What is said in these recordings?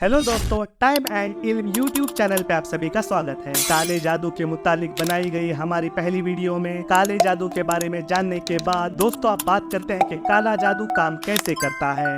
Hello दोस्तों, time and इल्म YouTube channel पे आप सभी का स्वागत है। काले जादू के मुतालिक बनाई गई हमारी पहली वीडियो में काले जादू के बारे में जानने के बाद दोस्तों आप बात करते हैं कि काला जादू काम कैसे करता है।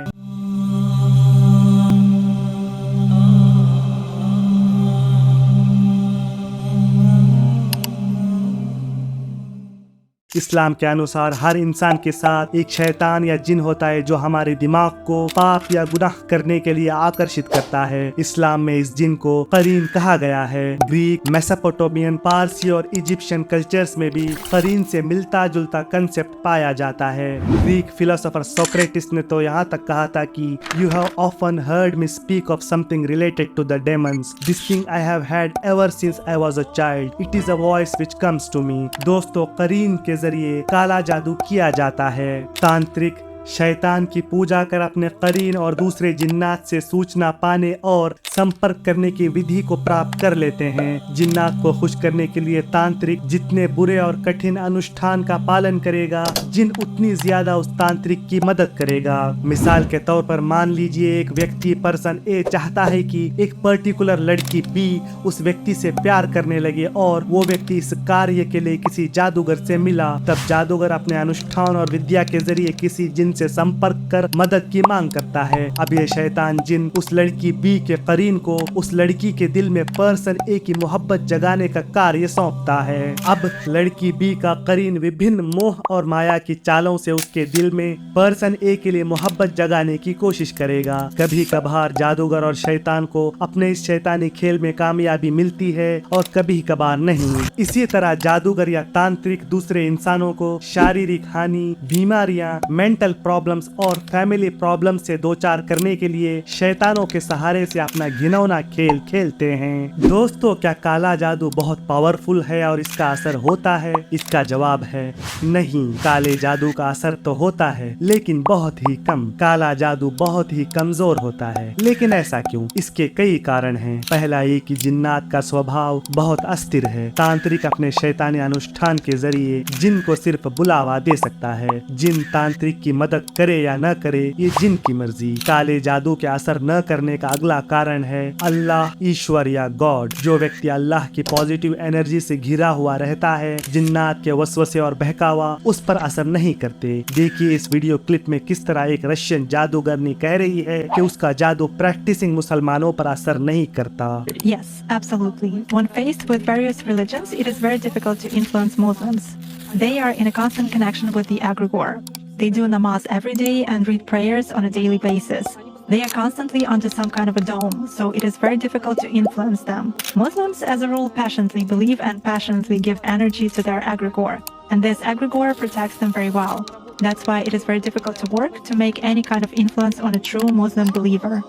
इस्लाम के अनुसार हर इंसान के साथ एक शैतान या जिन होता है जो हमारे दिमाग को पाप या गुनाह करने के लिए आकर्षित करता है। इस्लाम में इस जिन को करीन कहा गया है। ग्रीक, मेसोपोटामियन, पारसी और इजिप्शियन कल्चर्स में भी करीन से मिलता जुलता कंसेप्ट पाया जाता है। ग्रीक फिलोसोफर सोक्रेटिस ने तो यहाँ तक कहा था कि you have often heard me speak of something related to the demons. This thing I have had ever since I was a child. It is a voice which comes to me. दोस्तों, करीन के जरिए काला जादू किया जाता है। तांत्रिक शैतान की पूजा कर अपने करीन और दूसरे जिन्नात से सूचना पाने और संपर्क करने की विधि को प्राप्त कर लेते हैं। जिन्नात को खुश करने के लिए तांत्रिक जितने बुरे और कठिन अनुष्ठान का पालन करेगा, जिन उतनी ज्यादा उस तांत्रिक की मदद करेगा। मिसाल के तौर पर मान लीजिए एक व्यक्ति पर्सन ए चाहता है कि एक पर्टिकुलर लड़की बी उस व्यक्ति से प्यार करने लगे और वो व्यक्ति इस कार्य के लिए किसी जादूगर से मिला। तब जादूगर अपने अनुष्ठान और विद्या के जरिए किसी जिन से संपर्क कर मदद की मांग करता है। अब ये शैतान जिन उस लड़की बी के करीन को उस लड़की के दिल में पर्सन ए की मोहब्बत जगाने का कार्य सौंपता है। अब लड़की बी का करीन विभिन्न मोह और माया की चालों से उसके दिल में पर्सन ए के लिए मोहब्बत जगाने की कोशिश करेगा। कभी कभार जादूगर और शैतान को अपने इस शैतानी खेल में कामयाबी मिलती है और कभी कभार नहीं। इसी तरह जादूगर या तांत्रिक दूसरे इंसानों को शारीरिक हानि, बीमारियां, मेंटल प्रॉब्लम्स और फैमिली प्रॉब्लम्स से दो चार करने के लिए शैतानों के सहारे से अपना घिनौना खेल खेलते हैं। दोस्तों, क्या काला जादू बहुत पावरफुल है और इसका असर होता है? इसका जवाब है नहीं। काले जादू का असर तो होता है लेकिन बहुत ही कम। काला जादू बहुत ही कमजोर होता है। लेकिन ऐसा क्यों? इसके कई कारण हैं। पहला ये कि जिन्नात का स्वभाव बहुत अस्थिर है। तांत्रिक अपने शैतानी अनुष्ठान के जरिए जिन को सिर्फ बुलावा दे सकता है। जिन तांत्रिक की मदद करे या न करे ये जिन की मर्जी। काले जादू के असर न करने का अगला कारण है अल्लाह, ईश्वर या गॉड। जो व्यक्ति अल्लाह की पॉजिटिव एनर्जी से घिरा हुआ रहता है, जिन्नात के वसवसे और बहकावा उस पर असर नहीं करते। देखिए इस वीडियो क्लिप में किस तरह एक रशियन जादूगरनी कह रही है कि उसका जादू प्रैक्टिसिंग मुसलमानों पर असर नहीं करता। Yes, absolutely. When faced with various religions, it is very difficult to influence Muslims. They are in a constant connection with the egregore. They do namaz every day and read prayers on a daily basis. They are constantly under some kind of a dome, so it is very difficult to influence them. Muslims, as a rule, passionately believe and passionately give energy to their egregore, and this egregore protects them very well. That's why it is very difficult to work to make any kind of influence on a true Muslim believer.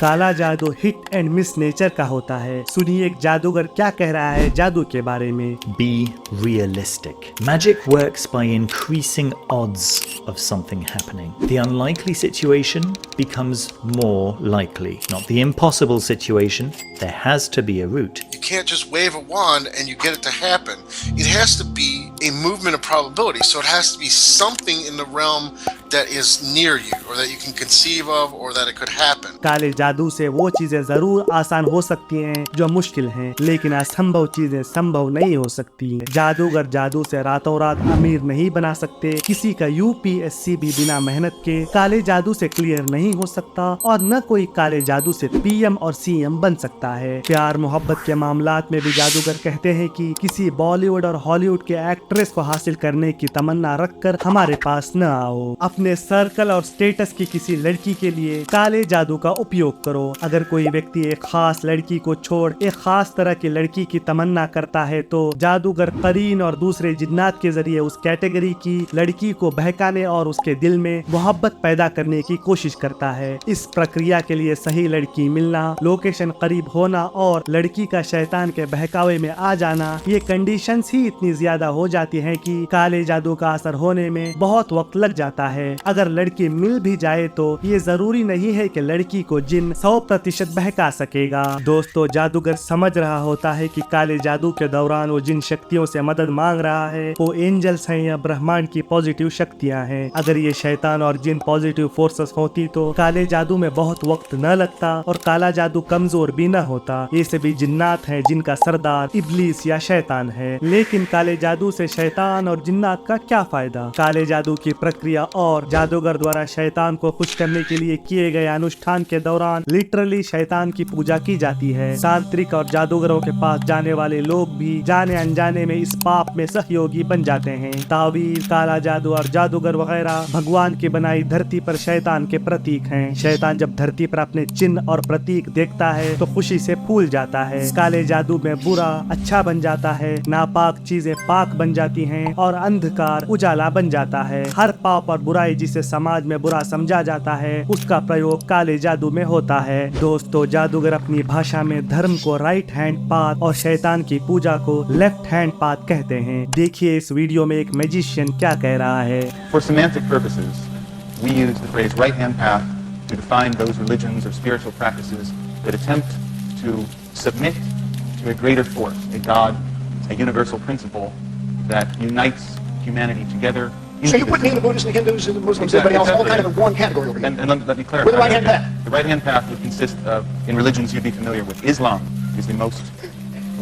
काला जादू hit and miss nature का होता है। सुनिए एक जादूगर क्या कह रहा है जादू के बारे में। Be realistic. Magic works by increasing odds of something happening. The unlikely situation becomes more likely. Not the impossible situation. There has to be a route. You can't just wave a wand and you get it to happen. It has to be a movement of probability. So it has to be something in the realm that is near you or that you can conceive of or that it could happen. काले जादू से वो चीजें जरूर आसान हो सकती हैं जो मुश्किल हैं, लेकिन असंभव चीजें संभव नहीं हो सकती। जादूगर जादू से रातों रात अमीर नहीं बना सकते। किसी का यूपीएससी भी बिना मेहनत के काले जादू से क्लियर नहीं हो सकता और न कोई काले जादू से पीएम और सीएम बन सकता है। प्यार मोहब्बत के मामलात में भी जादूगर कहते हैं कि किसी बॉलीवुड और हॉलीवुड के एक्ट्रेस को हासिल करने की तमन्ना रखकर हमारे पास न आओ। अपने सर्कल और स्टेटस की किसी लड़की के लिए काले जादू का उपयोग करो। अगर कोई व्यक्ति एक खास लड़की को छोड़ एक खास तरह की लड़की की तमन्ना करता है तो जादूगर करीन और दूसरे जिन्नात के जरिए उस कैटेगरी की लड़की को बहकाने और उसके दिल में मोहब्बत पैदा करने की कोशिश करता है। इस प्रक्रिया के लिए सही लड़की मिलना, लोकेशन करीब होना और लड़की का शैतान के बहकावे में आ जाना, ये कंडीशंस ही इतनी ज्यादा हो जाती हैं कि काले जादू का असर होने में बहुत वक्त लग जाता है। अगर लड़की मिल भी जाए तो ये जरूरी नहीं है कि लड़की को जिन 100% बहका सकेगा। दोस्तों, जादूगर समझ रहा होता है कि काले जादू के दौरान वो जिन शक्तियों से मदद मांग रहा है वो एंजल्स हैं या ब्रह्मांड की पॉजिटिव शक्तियां हैं। अगर ये शैतान और जिन पॉजिटिव फोर्सेस होती तो काले जादू में बहुत वक्त न लगता और काला जादू कमजोर भी न होता। ये सभी जिन्नात हैं जिनका सरदार इब्लीस या शैतान है। लेकिन काले जादू से शैतान और जिन्नात का क्या फायदा? काले जादू की प्रक्रिया और जादूगर द्वारा शैतान को खुश करने के लिए किए गए अनुष्ठान के दौरान लिटरली शैतान की पूजा की जाती है। तांत्रिक और जादूगरों के पास जाने वाले लोग भी जाने अनजाने में इस पाप में सहयोगी बन जाते हैं। तावीज़, काला जादू और जादूगर वगैरह भगवान की बनाई धरती पर शैतान के प्रतीक हैं। शैतान जब धरती पर अपने चिन्ह और प्रतीक देखता है तो खुशी से फूल जाता है। काले जादू में बुरा अच्छा बन जाता है, नापाक चीजें पाक बन जाती हैं और अंधकार उजाला बन जाता है। हर पाप और बुराई जिसे समाज में बुरा समझा जाता है उसका प्रयोग काले जादू में होता है। दोस्तों, जादूगर अपनी भाषा में धर्म को राइट हैंड पाथ और शैतान की पूजा को लेफ्ट हैंड पाथ कहते हैं। देखिए इस वीडियो में एक मैजिशियन क्या कह रहा है। For semantic purposes, we use the phrase right-hand path to define those religions or spiritual practices that attempt to submit to a greater force, a God, a universal principle that unites humanity together. So you put me and the Buddhists and the Hindus and the Muslims, everybody else, all kind of in one category over here. And let me clarify. We're the right-hand path. The right-hand path would consist of, in religions you'd be familiar with, Islam is the most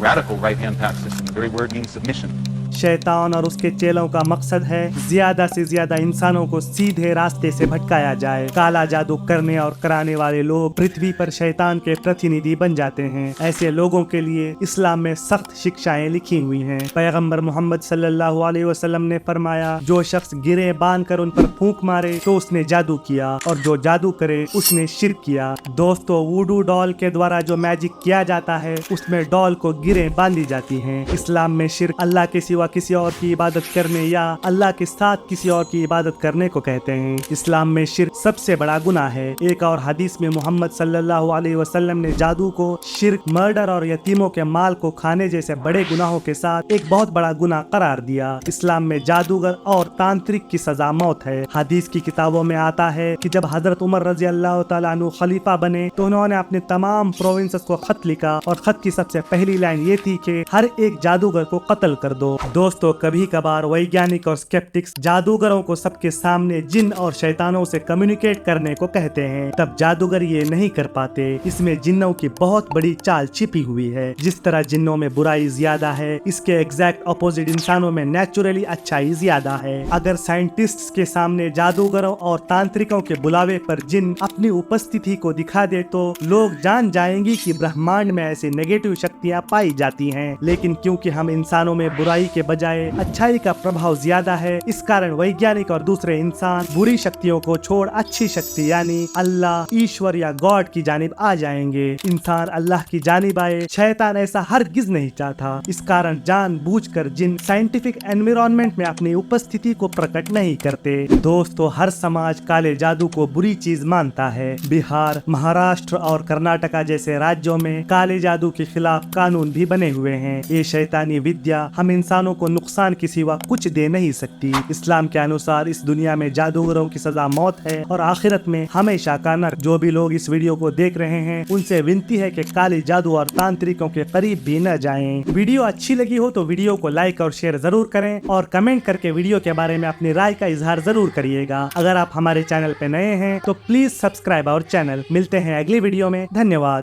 radical right-hand path system. The very word means submission. शैतान और उसके चेलों का मकसद है ज्यादा से ज्यादा इंसानों को सीधे रास्ते से भटकाया जाए। काला जादू करने और कराने वाले लोग पृथ्वी पर शैतान के प्रतिनिधि बन जाते हैं। ऐसे लोगों के लिए इस्लाम में सख्त शिक्षाएं लिखी हुई हैं। पैगंबर मोहम्मद सल्लल्लाहु अलैहि वसल्लम ने फरमाया, जो शख्स गिरे बांध कर उन पर फूंक मारे तो उसने जादू किया और जो जादू करे उसने शिर्क किया। दोस्तों, वुडू डॉल के द्वारा जो मैजिक किया जाता है उसमें डॉल को गिरे बांधी जाती हैं। इस्लाम में शिर्क अल्लाह के सिवा किसी और की इबादत करने या अल्लाह के साथ किसी और की इबादत करने को कहते हैं। इस्लाम में शिर्क सबसे बड़ा गुनाह है। एक और हदीस में मोहम्मद सल्लल्लाहु अलैहि वसल्लम ने जादू को शिर्क, मर्डर और यतीमों के माल को खाने जैसे बड़े गुनाहों के साथ एक बहुत बड़ा गुनाह करार दिया। इस्लाम में जादूगर और तांत्रिक की सजा मौत है। हदीस की किताबों में आता है कि जब हजरत उमर रजी अल्लाह तआला अन्हु खलीफा बने तो उन्होंने अपने तमाम प्रोविंसेस को खत लिखा और खत की सबसे पहली लाइन ये थी कि हर एक जादूगर को कत्ल कर दो। दोस्तों, कभी कभार वैज्ञानिक और स्केप्टिक्स जादूगरों को सबके सामने जिन और शैतानों से कम्युनिकेट करने को कहते हैं, तब जादूगर ये नहीं कर पाते। इसमें जिन्नों की बहुत बड़ी चाल छिपी हुई है। जिस तरह जिन्नों में बुराई ज्यादा है, इसके एग्जैक्ट अपोजिट इंसानों में नेचुरली अच्छाई ज्यादा है। अगर साइंटिस्ट्स के सामने जादूगरों और तांत्रिकों के बुलावे पर जिन अपनी उपस्थिति को दिखा दे तो लोग जान जाएंगे कि ब्रह्मांड में ऐसी नेगेटिव शक्तियाँ पाई जाती हैं। लेकिन क्योंकि हम इंसानों में बुराई के बजाय अच्छाई का प्रभाव ज्यादा है, इस कारण वैज्ञानिक और दूसरे इंसान बुरी शक्तियों को छोड़ अच्छी शक्ति यानी अल्लाह, ईश्वर या गॉड की जानिब आ जाएंगे। इंसान अल्लाह की जानिब आए, शैतान ऐसा हरगिज नहीं चाहता। इस कारण जानबूझकर जिन साइंटिफिक एनवायरनमेंट में अपनी उपस्थिति को प्रकट नहीं करते। दोस्तों, हर समाज काले जादू को बुरी चीज मानता है। बिहार, महाराष्ट्र और कर्नाटका जैसे राज्यों में काले जादू के खिलाफ कानून भी बने हुए हैं। ये शैतानी विद्या हम इंसानों को नुकसान की सिवा कुछ दे नहीं सकती। इस्लाम के अनुसार इस दुनिया में जादूगरों की सजा मौत है और आखिरत में हमेशा का नर्क। जो भी लोग इस वीडियो को देख रहे हैं उनसे विनती है कि काले जादू और तांत्रिकों के करीब भी न जाएं। वीडियो अच्छी लगी हो तो वीडियो को लाइक और शेयर जरूर करें और कमेंट करके वीडियो के बारे में अपनी राय का इजहार जरूर करिएगा। अगर आप हमारे चैनल पे नए हैं तो प्लीज सब्सक्राइब आवर चैनल। मिलते हैं अगली वीडियो में। धन्यवाद।